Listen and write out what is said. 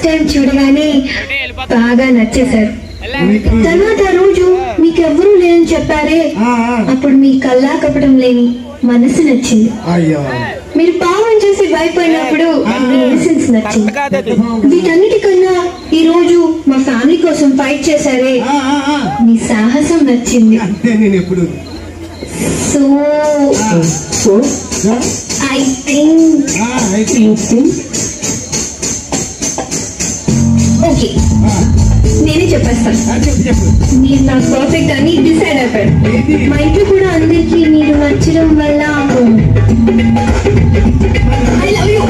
First time చూడగానే బాగా నచ్చేశారు. తర్వాత రోజు మీకెవ్వరూ లేదని చెప్పారే, అప్పుడు మీ కల్లా కపటం లేని మనసు నచ్చింది. మీరు పావం చూసి భయపడినప్పుడు మీ ఇన్నసెన్స్ నచ్చింది. వీటన్నిటికన్నా ఈ రోజు మా ఫ్యామిలీ కోసం ఫైట్ చేశారే, మీ సాహసం నచ్చింది. సో ఐ థింక్ ఓకే, నేనే చెప్పేస్తాను. మీరు నాకు పర్ఫెక్ట్ అని డిసైడ్ అయిపోయారు. మా ఇంట్లో కూడా అందరికి మీరు నచ్చడం వల్ల ఐ లవ్ యూ.